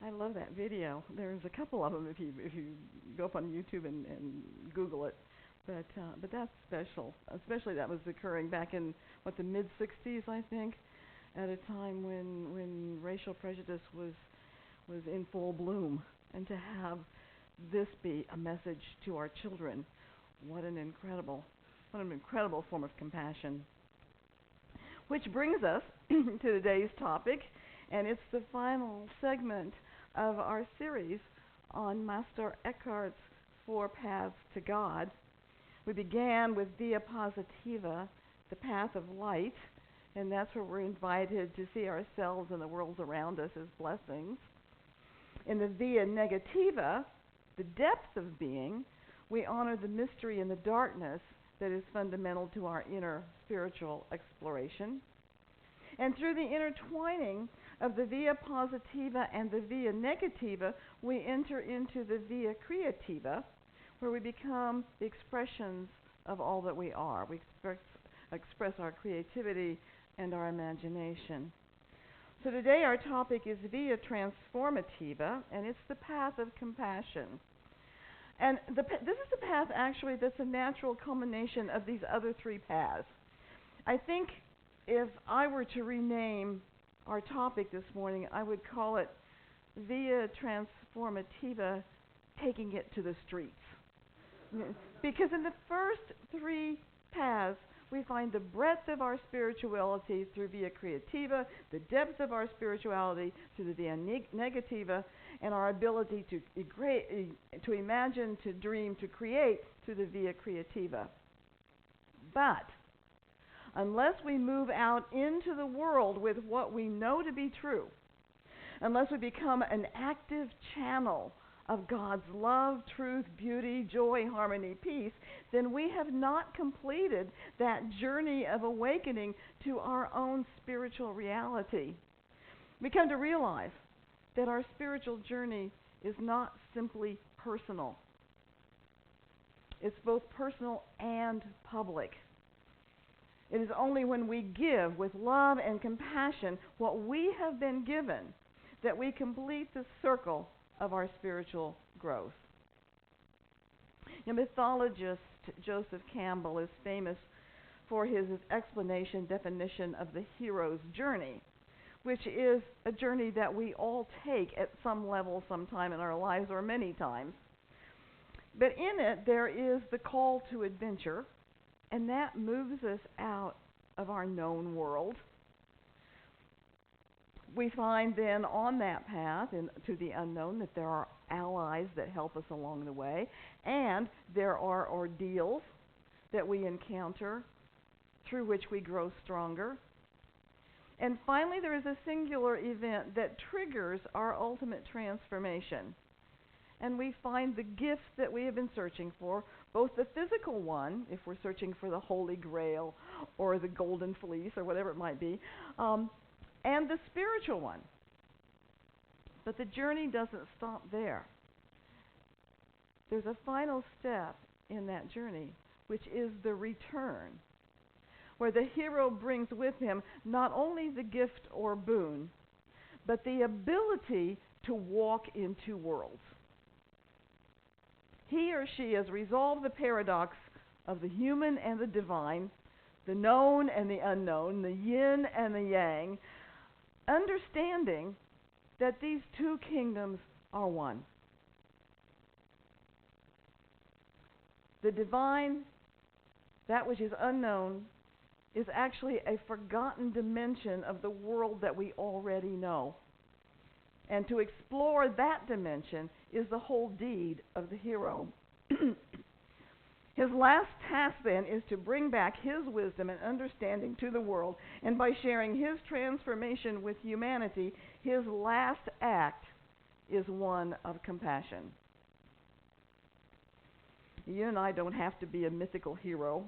I love that video. There's a couple of them if you go up on YouTube and Google it. But that's special. Especially that was occurring back in the mid '60s, I think, at a time when racial prejudice was in full bloom, and to have this be a message to our children, what an incredible form of compassion. Which brings us to today's topic, and it's the final segment of our series on Master Eckhart's Four Paths to God. We began with Via Positiva, the path of light, and that's where we're invited to see ourselves and the worlds around us as blessings. In the Via Negativa, the depth of being, we honor the mystery and the darkness that is fundamental to our inner spiritual exploration. And through the intertwining of the Via Positiva and the Via Negativa, we enter into the Via Creativa, where we become the expressions of all that we are. We express our creativity and our imagination. So today our topic is Via Transformativa, and it's the path of compassion. And this is the path, actually, that's a natural culmination of these other three paths. I think if I were to rename our topic this morning, I would call it Via Transformativa, taking it to the streets. Because in the first three paths, we find the breadth of our spirituality through Via Creativa, the depth of our spirituality through the Via Negativa, and our ability to imagine, to dream, to create through the Via Creativa. But unless we move out into the world with what we know to be true, unless we become an active channel of God's love, truth, beauty, joy, harmony, peace, then we have not completed that journey of awakening to our own spiritual reality. We come to realize that our spiritual journey is not simply personal. It's both personal and public. It is only when we give with love and compassion what we have been given that we complete the circle of our spiritual growth. The mythologist Joseph Campbell is famous for his definition of the hero's journey, which is a journey that we all take at some level sometime in our lives, or many times. But in it, there is the call to adventure, and that moves us out of our known world. We find then on that path to the unknown that there are allies that help us along the way, and there are ordeals that we encounter through which we grow stronger. And finally, there is a singular event that triggers our ultimate transformation. And we find the gift that we have been searching for, both the physical one, if we're searching for the Holy Grail or the Golden Fleece or whatever it might be, and the spiritual one. But the journey doesn't stop there. There's a final step in that journey, which is the return, where the hero brings with him not only the gift or boon, but the ability to walk in two worlds. He or she has resolved the paradox of the human and the divine, the known and the unknown, the yin and the yang, understanding that these two kingdoms are one. The divine, that which is unknown, is actually a forgotten dimension of the world that we already know. And to explore that dimension is the whole deed of the hero. His last task, then, is to bring back his wisdom and understanding to the world, and by sharing his transformation with humanity, his last act is one of compassion. You and I don't have to be a mythical hero.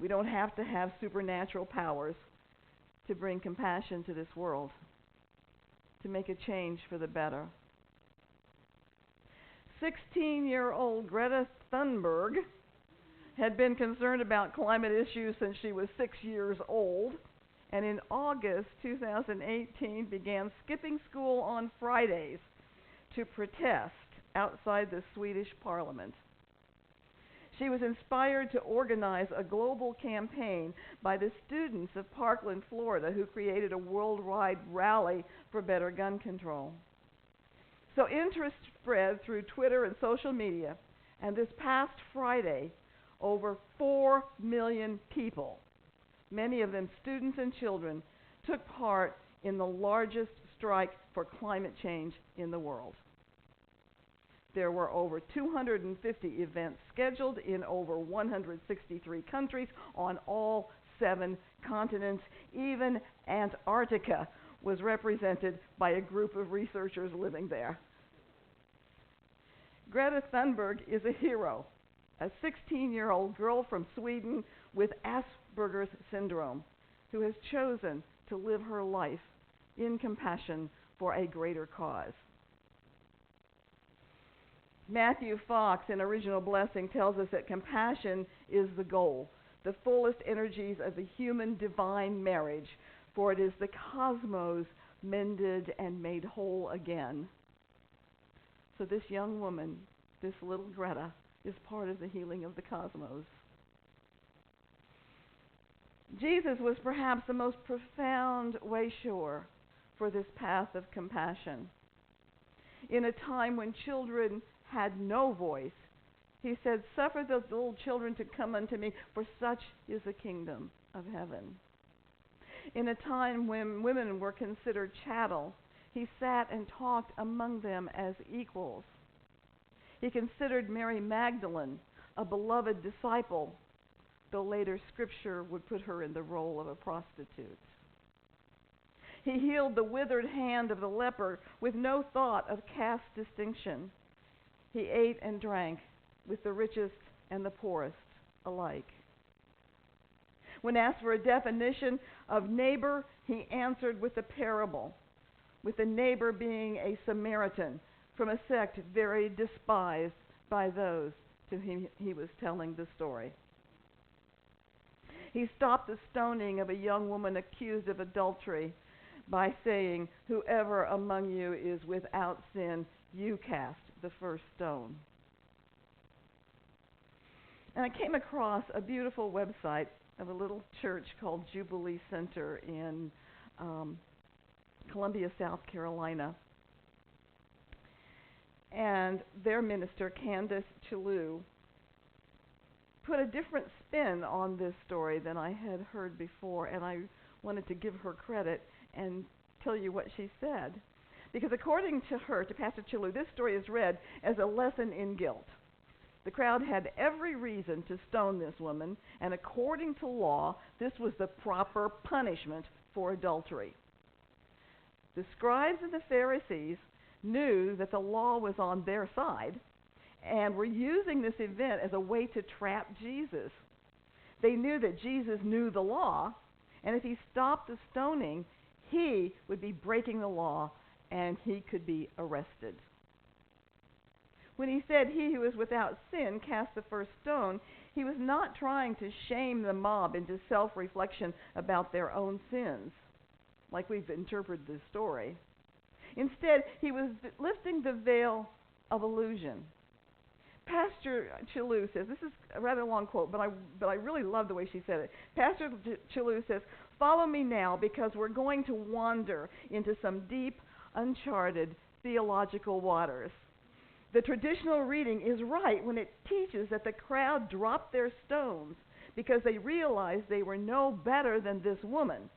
We don't have to have supernatural powers to bring compassion to this world, to make a change for the better. 16-year-old Greta Sundberg had been concerned about climate issues since she was 6 years old, and in August 2018 began skipping school on Fridays to protest outside the Swedish parliament. She was inspired to organize a global campaign by the students of Parkland, Florida, who created a worldwide rally for better gun control. So interest spread through Twitter and social media, and this past Friday, over 4 million people, many of them students and children, took part in the largest strike for climate change in the world. There were over 250 events scheduled in over 163 countries on all 7 continents. Even Antarctica was represented by a group of researchers living there. Greta Sundberg is a hero, a 16-year-old girl from Sweden with Asperger's syndrome who has chosen to live her life in compassion for a greater cause. Matthew Fox in Original Blessing tells us that compassion is the goal, the fullest energies of the human-divine marriage, for it is the cosmos mended and made whole again. So this young woman, this little Greta, is part of the healing of the cosmos. Jesus was perhaps the most profound wayshower for this path of compassion. In a time when children had no voice, he said, "Suffer the little children to come unto me, for such is the kingdom of heaven." In a time when women were considered chattel, he sat and talked among them as equals. He considered Mary Magdalene a beloved disciple, though later Scripture would put her in the role of a prostitute. He healed the withered hand of the leper with no thought of caste distinction. He ate and drank with the richest and the poorest alike. When asked for a definition of neighbor, he answered with a parable, with the neighbor being a Samaritan from a sect very despised by those to whom he was telling the story. He stopped the stoning of a young woman accused of adultery by saying, "Whoever among you is without sin, you cast the first stone." And I came across a beautiful website of a little church called Jubilee Center in Columbia, South Carolina. And their minister, Candace Chellew, put a different spin on this story than I had heard before, and I wanted to give her credit and tell you what she said. Because according to her, to Pastor Chellew, this story is read as a lesson in guilt. The crowd had every reason to stone this woman, and according to law, this was the proper punishment for adultery. The scribes and the Pharisees knew that the law was on their side and were using this event as a way to trap Jesus. They knew that Jesus knew the law, and if he stopped the stoning, he would be breaking the law and he could be arrested. When he said, "He who is without sin cast the first stone," he was not trying to shame the mob into self-reflection about their own sins, like we've interpreted this story. Instead, he was lifting the veil of illusion. Pastor Chellew says, this is a rather long quote, but I really love the way she said it. Pastor Chellew says, "Follow me now, because we're going to wander into some deep, uncharted theological waters." The traditional reading is right when it teaches that the crowd dropped their stones because they realized they were no better than this woman,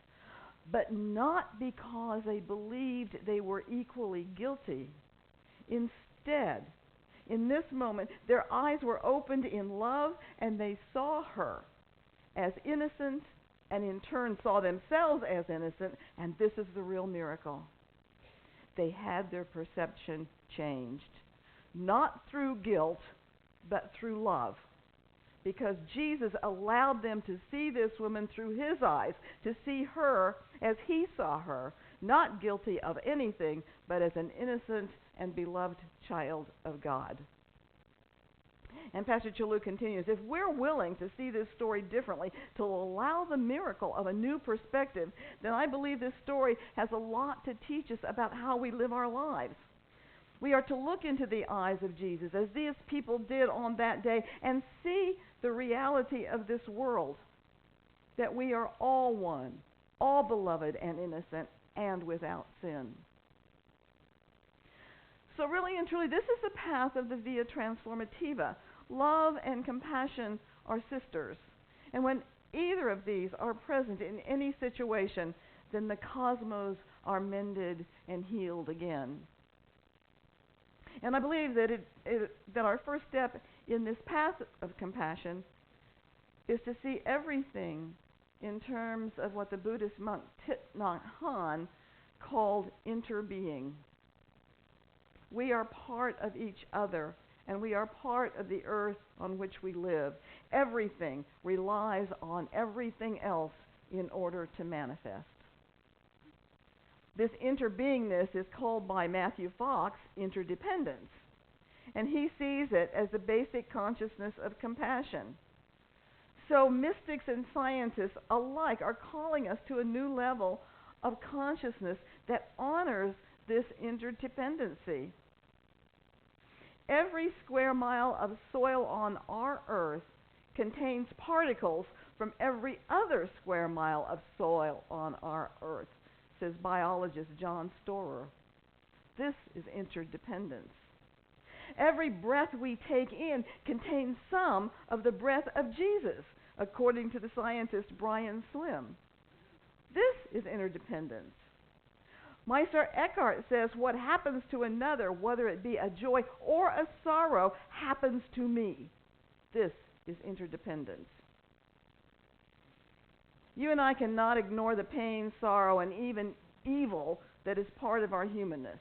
but not because they believed they were equally guilty. Instead, in this moment, their eyes were opened in love, and they saw her as innocent, and in turn saw themselves as innocent, and this is the real miracle. They had their perception changed, not through guilt, but through love, because Jesus allowed them to see this woman through his eyes, to see her as he saw her, not guilty of anything, but as an innocent and beloved child of God. And Pastor Chellew continues, if we're willing to see this story differently, to allow the miracle of a new perspective, then I believe this story has a lot to teach us about how we live our lives. We are to look into the eyes of Jesus, as these people did on that day, and see the reality of this world, that we are all one, all beloved and innocent, and without sin. So really and truly, this is the path of the Via Transformativa. Love and compassion are sisters. And when either of these are present in any situation, then the cosmos are mended and healed again. And I believe that that our first step in this path of compassion is to see everything in terms of what the Buddhist monk Thich Nhat Hanh called interbeing. We are part of each other, and we are part of the earth on which we live. Everything relies on everything else in order to manifest. This interbeingness is called by Matthew Fox interdependence, and he sees it as the basic consciousness of compassion. So mystics and scientists alike are calling us to a new level of consciousness that honors this interdependency. Every square mile of soil on our earth contains particles from every other square mile of soil on our earth, says biologist John Storer. This is interdependence. Every breath we take in contains some of the breath of Jesus, according to the scientist Brian Slim. This is interdependence. Meister Eckhart says what happens to another, whether it be a joy or a sorrow, happens to me. This is interdependence. You and I cannot ignore the pain, sorrow, and even evil that is part of our humanness.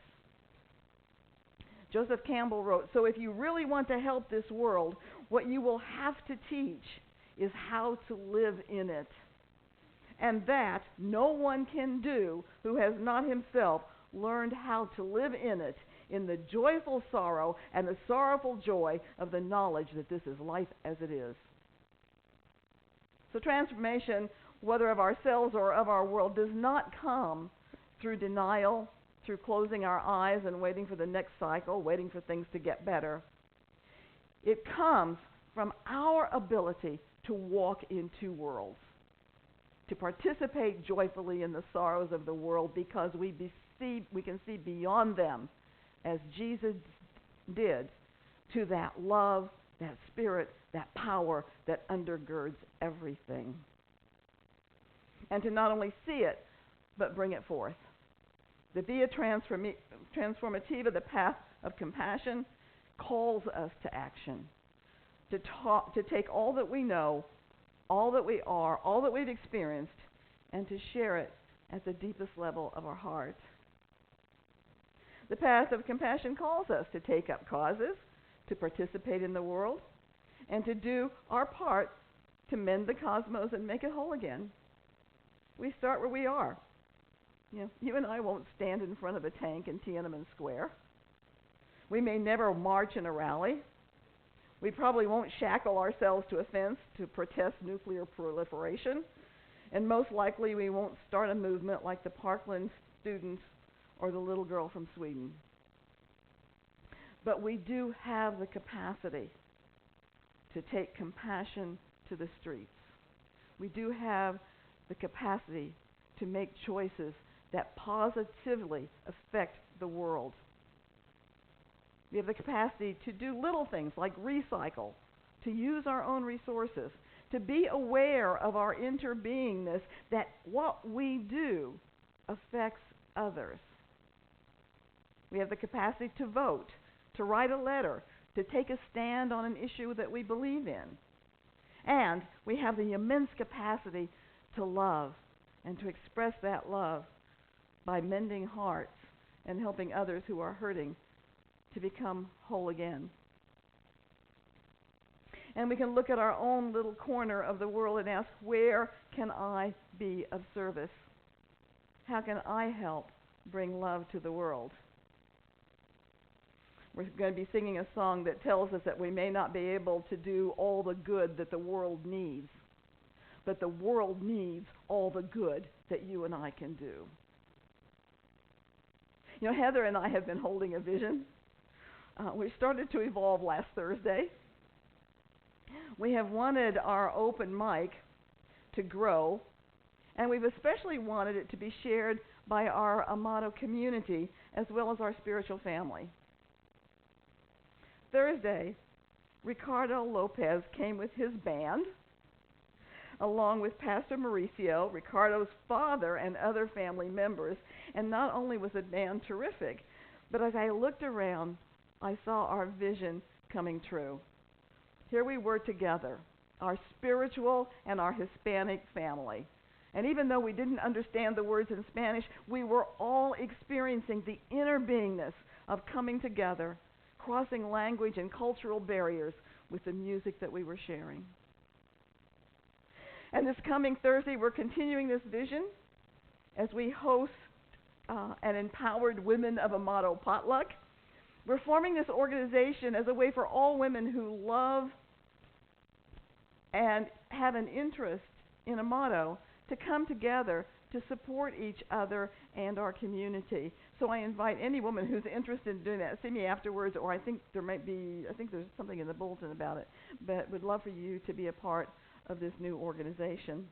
Joseph Campbell wrote, "So if you really want to help this world, what you will have to teach is how to live in it. And that no one can do who has not himself learned how to live in it, in the joyful sorrow and the sorrowful joy of the knowledge that this is life as it is." So transformation, whether of ourselves or of our world, does not come through denial, through closing our eyes and waiting for the next cycle, waiting for things to get better. It comes from our ability to walk in two worlds, to participate joyfully in the sorrows of the world because we can see beyond them, as Jesus did, to that love, that spirit, that power that undergirds everything. And to not only see it, but bring it forth. The Via Transformativa, the path of compassion, calls us to action, to take all that we know, all that we are, all that we've experienced, and to share it at the deepest level of our heart. The path of compassion calls us to take up causes, to participate in the world, and to do our part to mend the cosmos and make it whole again. We start where we are. You and I won't stand in front of a tank in Tiananmen Square. We may never march in a rally. We probably won't shackle ourselves to a fence to protest nuclear proliferation. And most likely we won't start a movement like the Parkland students or the little girl from Sweden. But we do have the capacity to take compassion to the streets. We do have the capacity to make choices that positively affect the world. We have the capacity to do little things like recycle, to use our own resources, to be aware of our interbeingness, that what we do affects others. We have the capacity to vote, to write a letter, to take a stand on an issue that we believe in. And we have the immense capacity to love and to express that love by mending hearts and helping others who are hurting to become whole again. And we can look at our own little corner of the world and ask, where can I be of service? How can I help bring love to the world? We're going to be singing a song that tells us that we may not be able to do all the good that the world needs, but the world needs all the good that you and I can do. Heather and I have been holding a vision which started to evolve last Thursday. We have wanted our open mic to grow, and we've especially wanted it to be shared by our Amato community as well as our spiritual family. Thursday, Ricardo Lopez came with his band, along with Pastor Mauricio, Ricardo's father, and other family members. And not only was the band terrific, but as I looked around, I saw our vision coming true. Here we were together, our spiritual and our Hispanic family. And even though we didn't understand the words in Spanish, we were all experiencing the inner beingness of coming together, crossing language and cultural barriers with the music that we were sharing. And this coming Thursday, we're continuing this vision as we host an empowered Women of Amato potluck. We're forming this organization as a way for all women who love and have an interest in Amato to come together to support each other and our community. So I invite any woman who's interested in doing that, see me afterwards, or I think there's something in the bulletin about it, but would love for you to be a part of this new organization.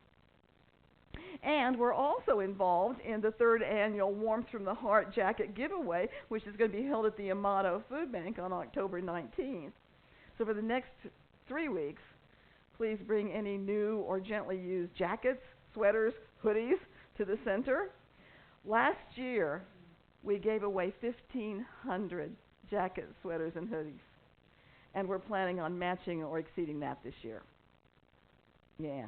And we're also involved in the 3rd annual Warmth from the Heart jacket giveaway, which is going to be held at the Amato Food Bank on October 19th. So for the next 3 weeks, please bring any new or gently used jackets, sweaters, hoodies to the center. Last year, we gave away 1,500 jackets, sweaters, and hoodies. And we're planning on matching or exceeding that this year. Yeah.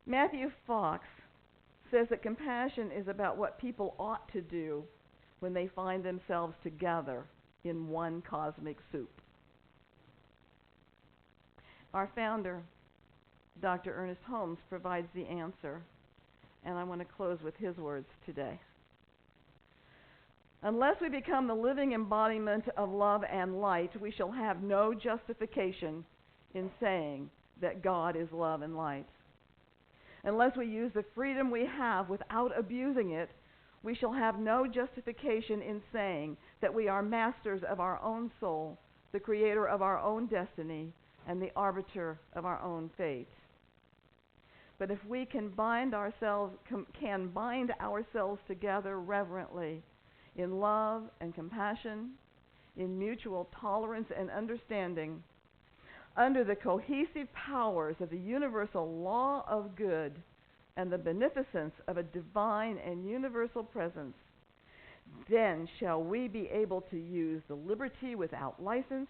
Matthew Fox says that compassion is about what people ought to do when they find themselves together in one cosmic soup. Our founder, Dr. Ernest Holmes, provides the answer, and I want to close with his words today. Unless we become the living embodiment of love and light, we shall have no justification in saying that God is love and light. Unless we use the freedom we have without abusing it, we shall have no justification in saying that we are masters of our own soul, the creator of our own destiny, and the arbiter of our own fate. But if we can bind ourselves together reverently in love and compassion, in mutual tolerance and understanding, under the cohesive powers of the universal law of good and the beneficence of a divine and universal presence, then shall we be able to use the liberty without license,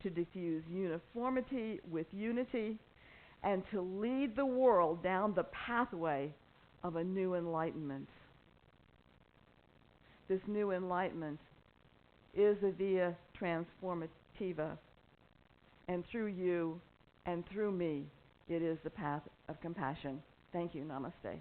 to diffuse uniformity with unity, and to lead the world down the pathway of a new enlightenment. This new enlightenment is the via Transformativa, and through you and through me, it is the path of compassion. Thank you. Namaste.